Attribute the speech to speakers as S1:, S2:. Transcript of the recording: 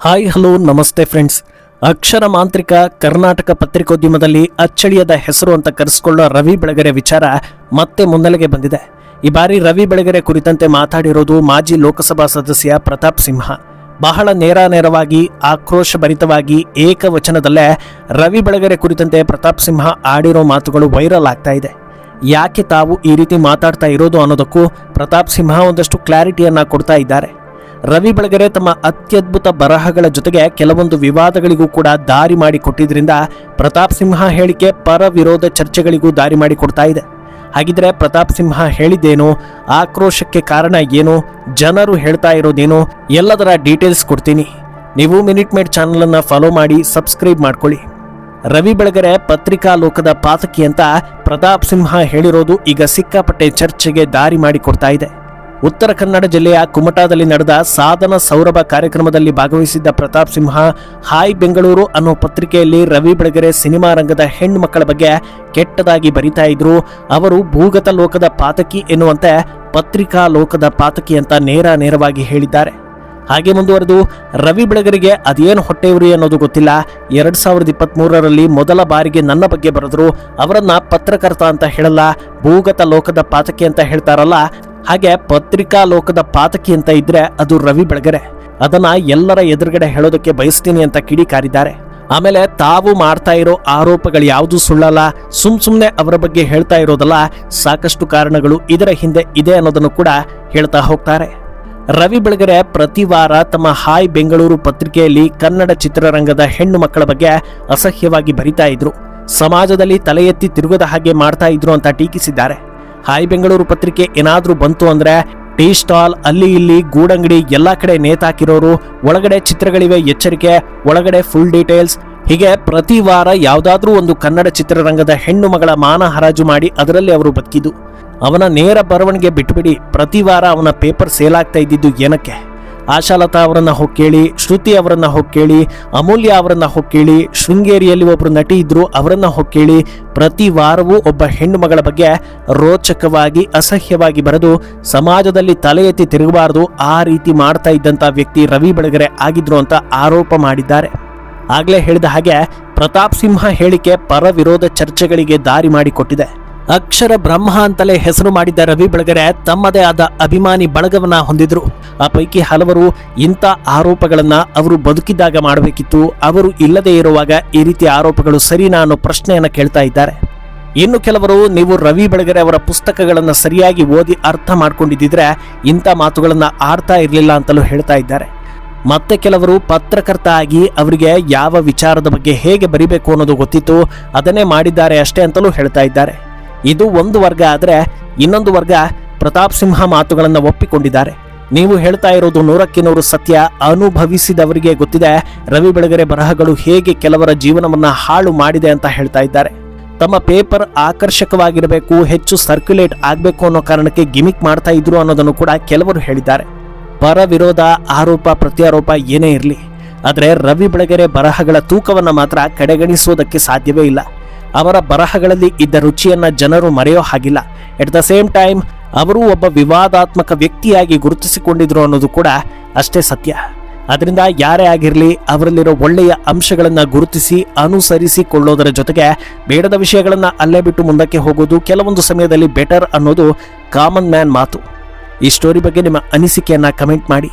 S1: Hi hello ನಮಸ್ತೆ friends. ಅಕ್ಷರ ಮಾಂತ್ರಿಕ ಕರ್ನಾಟಕ ಪತ್ರಿಕೋದ್ಯಮದಲ್ಲಿ ಅಚ್ಚಳಿಯದ ಹೆಸರು ಅಂತ ಕರೆಸಿಕೊಳ್ಳೋ ರವಿ ಬೆಳಗೆರೆ ವಿಚಾರ ಮತ್ತೆ ಮುನ್ನೆಲೆಗೆ ಬಂದಿದೆ. ಈ ಬಾರಿ ರವಿ ಬೆಳಗೆರೆ ಕುರಿತಂತೆ ಮಾತಾಡಿರೋದು ಮಾಜಿ ಲೋಕಸಭಾ ಸದಸ್ಯ ಪ್ರತಾಪ್ ಸಿಂಹ. ಬಹಳ ನೇರವಾಗಿ ಆಕ್ರೋಶಭರಿತವಾಗಿ ಏಕವಚನದಲ್ಲೇ ರವಿ ಬೆಳಗೆರೆ ಕುರಿತಂತೆ ಪ್ರತಾಪ್ ಸಿಂಹ ಆಡಿರೋ ಮಾತುಗಳು ವೈರಲ್ ಆಗ್ತಾ ಇದೆ. ಯಾಕೆ ತಾವು ಈ ರೀತಿ ಮಾತಾಡ್ತಾ ಇರೋದು ಅನ್ನೋದಕ್ಕೂ ಪ್ರತಾಪ್ ಸಿಂಹ ಒಂದಷ್ಟು ಕ್ಲಾರಿಟಿಯನ್ನ ಕೊಡ್ತಾ ಇದ್ದಾರೆ. ರವಿ ಬೆಳಗೆರೆ ತಮ್ಮ ಅತ್ಯದ್ಭುತ ಬರಹಗಳ ಜೊತೆಗೆ ಕೆಲವೊಂದು ವಿವಾದಗಳಿಗೂ ಕೂಡ ದಾರಿ ಮಾಡಿಕೊಟ್ಟಿದ್ರಿಂದ ಪ್ರತಾಪ್ ಸಿಂಹ ಹೇಳಿಕೆ ಪರ ವಿರೋಧ ಚರ್ಚೆಗಳಿಗೂ ದಾರಿ ಮಾಡಿಕೊಡ್ತಾ ಇದೆ. ಹಾಗಿದ್ರೆ ಪ್ರತಾಪ್ ಸಿಂಹ ಹೇಳಿದ್ದೇನು, ಆಕ್ರೋಶಕ್ಕೆ ಕಾರಣ ಏನು, ಜನರು ಹೇಳ್ತಾ ಇರೋದೇನು, ಎಲ್ಲದರ ಡೀಟೇಲ್ಸ್ ಕೊಡ್ತೀನಿ. ನೀವು ಮಿನಿಟ್ ಮೇಡ್ ಚಾನಲ್ ಅನ್ನ ಫಾಲೋ ಮಾಡಿ, ಸಬ್ಸ್ಕ್ರೈಬ್ ಮಾಡ್ಕೊಳ್ಳಿ. ರವಿ ಬೆಳಗೆರೆ ಪತ್ರಿಕಾ ಲೋಕದ ಪಾತಕಿ ಅಂತ ಪ್ರತಾಪ್ ಸಿಂಹ ಹೇಳಿರೋದು ಈಗ ಸಿಕ್ಕಾಪಟ್ಟೆ ಚರ್ಚೆಗೆ ದಾರಿ ಮಾಡಿಕೊಡ್ತಾ ಇದೆ. ಉತ್ತರ ಕನ್ನಡ ಜಿಲ್ಲೆಯ ಕುಮಟಾದಲ್ಲಿ ನಡೆದ ಸಾಧನ ಸೌರಭ ಕಾರ್ಯಕ್ರಮದಲ್ಲಿ ಭಾಗವಹಿಸಿದ್ದ ಪ್ರತಾಪ್ ಸಿಂಹ ಹಾಯ್ ಬೆಂಗಳೂರು ಅನ್ನೋ ಪತ್ರಿಕೆಯಲ್ಲಿ ರವಿ ಬೆಳಗೆರೆ ಸಿನಿಮಾ ರಂಗದ ಹೆಣ್ಣು ಮಕ್ಕಳ ಬಗ್ಗೆ ಕೆಟ್ಟದಾಗಿ ಬರಿತಾ ಇದ್ರು, ಅವರು ಭೂಗತ ಲೋಕದ ಪಾತಕಿ ಎನ್ನುವಂತೆ ಪತ್ರಿಕಾ ಲೋಕದ ಪಾತಕಿ ಅಂತ ನೇರವಾಗಿ ಹೇಳಿದ್ದಾರೆ. ಹಾಗೆ ಮುಂದುವರೆದು ರವಿ ಬೆಳಗೆರೆಗೆ ಅದೇನು ಹೊಟ್ಟೆಯುರಿ ಅನ್ನೋದು ಗೊತ್ತಿಲ್ಲ, 2023ರಲ್ಲಿ ಮೊದಲ ಬಾರಿಗೆ ನನ್ನ ಬಗ್ಗೆ ಬರೆದ್ರು, ಅವರನ್ನ ಪತ್ರಕರ್ತ ಅಂತ ಹೇಳಲ್ಲ, ಭೂಗತ ಲೋಕದ ಪಾತಕಿ ಅಂತ ಹೇಳ್ತಾರಲ್ಲ, ಹಾಗೆ ಪತ್ರಿಕಾ ಲೋಕದ ಪಾತಕಿ ಅಂತ ಇದ್ರೆ ಅದು ರವಿ ಬೆಳಗೆರೆ, ಅದನ್ನ ಎಲ್ಲರ ಎದುರುಗಡೆ ಹೇಳೋದಕ್ಕೆ ಬಯಸ್ತೀನಿ ಅಂತ ಕಿಡಿಕಾರಿದ್ದಾರೆ. ಆಮೇಲೆ ತಾವು ಮಾಡ್ತಾ ಇರೋ ಆರೋಪಗಳು ಯಾವುದು ಸುಳ್ಳಲ್ಲ, ಸುಮ್ನೆ ಅವರ ಬಗ್ಗೆ ಹೇಳ್ತಾ ಇರೋದಲ್ಲ, ಸಾಕಷ್ಟು ಕಾರಣಗಳು ಇದರ ಹಿಂದೆ ಇದೆ ಅನ್ನೋದನ್ನು ಕೂಡ ಹೇಳ್ತಾ ಹೋಗ್ತಾರೆ. ರವಿ ಬೆಳಗೆರೆ ಪ್ರತಿ ವಾರ ತಮ್ಮ ಹಾಯ್ ಬೆಂಗಳೂರು ಪತ್ರಿಕೆಯಲ್ಲಿ ಕನ್ನಡ ಚಿತ್ರರಂಗದ ಹೆಣ್ಣು ಮಕ್ಕಳ ಬಗ್ಗೆ ಅಸಹ್ಯವಾಗಿ ಬರಿತಾ ಇದ್ರು, ಸಮಾಜದಲ್ಲಿ ತಲೆ ಎತ್ತಿ ತಿರುಗದ ಹಾಗೆ ಮಾಡ್ತಾ ಇದ್ರು ಅಂತ ಟೀಕಿಸಿದ್ದಾರೆ. ಹಾಯ್ ಬೆಂಗಳೂರು ಪತ್ರಿಕೆ ಏನಾದ್ರೂ ಬಂತು ಅಂದ್ರೆ ಟೀ ಸ್ಟಾಲ್ ಅಲ್ಲಿ ಇಲ್ಲಿ ಗೂಡಂಗಡಿ ಎಲ್ಲಾ ಕಡೆ ನೇತಾಕಿರೋರು, ಒಳಗಡೆ ಚಿತ್ರಗಳಿವೆ ಎಚ್ಚರಿಕೆ, ಒಳಗಡೆ ಫುಲ್ ಡೀಟೇಲ್ಸ್, ಹೀಗೆ ಪ್ರತಿ ವಾರ ಯಾವ್ದಾದ್ರೂ ಒಂದು ಕನ್ನಡ ಚಿತ್ರರಂಗದ ಹೆಣ್ಣು ಮಗಳ ಮಾನ ಹರಾಜು ಮಾಡಿ ಅದರಲ್ಲಿ ಅವರು ಬದುಕಿದ್ದು. ಅವನ ನೇರ ಬರವಣಿಗೆ ಬಿಟ್ಬಿಡಿ, ಪ್ರತಿ ವಾರ ಅವನ ಪೇಪರ್ ಸೇಲ್ ಆಗ್ತಾ ಇದ್ದಿದ್ದು ಏನಕ್ಕೆ? ಆಶಾಲತಾ ಅವರನ್ನ ಹೋಗ್ಕೇಳಿ, ಶ್ರುತಿ ಅವರನ್ನ ಹೋಗ್ಕೇಳಿ, ಅಮೂಲ್ಯ ಅವರನ್ನ ಹೋಗ್ಕೇಳಿ, ಶೃಂಗೇರಿಯಲ್ಲಿ ಒಬ್ರು ನಟಿ ಇದ್ರು ಅವರನ್ನ ಹೋಗ್ಕೇಳಿ, ಪ್ರತಿ ವಾರವೂ ಒಬ್ಬ ಹೆಣ್ಣು ಮಗಳ ಬಗ್ಗೆ ರೋಚಕವಾಗಿ ಅಸಹ್ಯವಾಗಿ ಬರೆದು ಸಮಾಜದಲ್ಲಿ ತಲೆ ಎತ್ತಿ ತಿರುಗಬಾರದು, ಆ ರೀತಿ ಮಾಡ್ತಾ ಇದ್ದಂತ ವ್ಯಕ್ತಿ ರವಿ ಬೆಳಗೆರೆ ಆಗಿದ್ರು ಅಂತ ಆರೋಪ ಮಾಡಿದ್ದಾರೆ. ಆಗ್ಲೇ ಹೇಳಿದ ಹಾಗೆ ಪ್ರತಾಪ್ ಸಿಂಹ ಹೇಳಿಕೆ ಪರ ವಿರೋಧ ಚರ್ಚೆಗಳಿಗೆ ದಾರಿ ಮಾಡಿಕೊಟ್ಟಿದೆ. ಅಕ್ಷರ ಬ್ರಹ್ಮ ಅಂತಲೇ ಹೆಸರು ಮಾಡಿದ್ದ ರವಿ ಬೆಳಗೆರೆ ತಮ್ಮದೇ ಆದ ಅಭಿಮಾನಿ ಬಳಗವನ್ನ ಹೊಂದಿದ್ರು. ಆ ಪೈಕಿ ಹಲವರು ಇಂಥ ಆರೋಪಗಳನ್ನ ಅವರು ಬದುಕಿದ್ದಾಗ ಮಾಡಬೇಕಿತ್ತು, ಅವರು ಇಲ್ಲದೆ ಇರುವಾಗ ಈ ರೀತಿಯ ಆರೋಪಗಳು ಸರಿನಾ ಅನ್ನೋ ಪ್ರಶ್ನೆಯನ್ನ ಕೇಳ್ತಾ ಇದ್ದಾರೆ. ಇನ್ನು ಕೆಲವರು ನೀವು ರವಿ ಬೆಳಗೆರೆ ಅವರ ಪುಸ್ತಕಗಳನ್ನ ಸರಿಯಾಗಿ ಓದಿ ಅರ್ಥ ಮಾಡ್ಕೊಂಡಿದ್ದಿದ್ರೆ ಇಂಥ ಮಾತುಗಳನ್ನ ಆಡ್ತಾ ಇರಲಿಲ್ಲ ಅಂತಲೂ ಹೇಳ್ತಾ ಇದ್ದಾರೆ. ಮತ್ತೆ ಕೆಲವರು ಪತ್ರಕರ್ತ ಆಗಿ ಅವರಿಗೆ ಯಾವ ವಿಚಾರದ ಬಗ್ಗೆ ಹೇಗೆ ಬರಿಬೇಕು ಅನ್ನೋದು ಗೊತ್ತಿತ್ತು, ಅದನ್ನೇ ಮಾಡಿದ್ದಾರೆ ಅಷ್ಟೇ ಅಂತಲೂ ಹೇಳ್ತಾ ಇದ್ದಾರೆ. ಇದು ಒಂದು ವರ್ಗ ಆದ್ರೆ ಇನ್ನೊಂದು ವರ್ಗ ಪ್ರತಾಪ್ ಸಿಂಹ ಮಾತುಗಳನ್ನು ಒಪ್ಪಿಕೊಂಡಿದ್ದಾರೆ. ನೀವು ಹೇಳ್ತಾ ಇರೋದು 100% ಸತ್ಯ, ಅನುಭವಿಸಿದವರಿಗೆ ಗೊತ್ತಿದೆ ರವಿ ಬೆಳಗೆರೆ ಬರಹಗಳು ಹೇಗೆ ಕೆಲವರ ಜೀವನವನ್ನ ಹಾಳು ಮಾಡಿದೆ ಅಂತ ಹೇಳ್ತಾ ಇದ್ದಾರೆ. ತಮ್ಮ ಪೇಪರ್ ಆಕರ್ಷಕವಾಗಿರಬೇಕು, ಹೆಚ್ಚು ಸರ್ಕ್ಯುಲೇಟ್ ಆಗಬೇಕು ಅನ್ನೋ ಕಾರಣಕ್ಕೆ ಗಿಮಿಕ್ ಮಾಡ್ತಾ ಇದ್ರು ಅನ್ನೋದನ್ನು ಕೂಡ ಕೆಲವರು ಹೇಳಿದ್ದಾರೆ. ಪರ ವಿರೋಧ ಆರೋಪ ಪ್ರತ್ಯಾರೋಪ ಏನೇ ಇರಲಿ, ಆದರೆ ರವಿ ಬೆಳಗೆರೆ ಬರಹಗಳ ತೂಕವನ್ನ ಮಾತ್ರ ಕಡೆಗಣಿಸೋದಕ್ಕೆ ಸಾಧ್ಯವೇ ಇಲ್ಲ. ಅವರ ಬರಹಗಳಲ್ಲಿ ಇದ್ದ ರುಚಿಯನ್ನ ಜನರು ಮರೆಯೋ ಹಾಗಿಲ್ಲ. ಎಟ್ ದ ಸೇಮ್ ಟೈಮ್ ಅವರು ಒಬ್ಬ ವಿವಾದಾತ್ಮಕ ವ್ಯಕ್ತಿಯಾಗಿ ಗುರುತಿಸಿಕೊಂಡಿದ್ರು ಅನ್ನೋದು ಕೂಡ ಅಷ್ಟೇ ಸತ್ಯ. ಅದರಿಂದ ಯಾರೇ ಆಗಿರಲಿ ಅವರಲ್ಲಿರೋ ಒಳ್ಳೆಯ ಅಂಶಗಳನ್ನ ಗುರುತಿಸಿ ಅನುಸರಿಸಿಕೊಳ್ಳೋದರ ಜೊತೆಗೆ ಬೇಡದ ವಿಷಯಗಳನ್ನ ಅಲ್ಲೇ ಬಿಟ್ಟು ಮುಂದಕ್ಕೆ ಹೋಗೋದು ಕೆಲವೊಂದು ಸಮಯದಲ್ಲಿ ಬೆಟರ್ ಅನ್ನೋದು ಕಾಮನ್ ಮ್ಯಾನ್ ಮಾತು. ಈ ಸ್ಟೋರಿ ಬಗ್ಗೆ ನಿಮ್ಮ ಅನಿಸಿಕೆಯನ್ನ ಕಮೆಂಟ್ ಮಾಡಿ.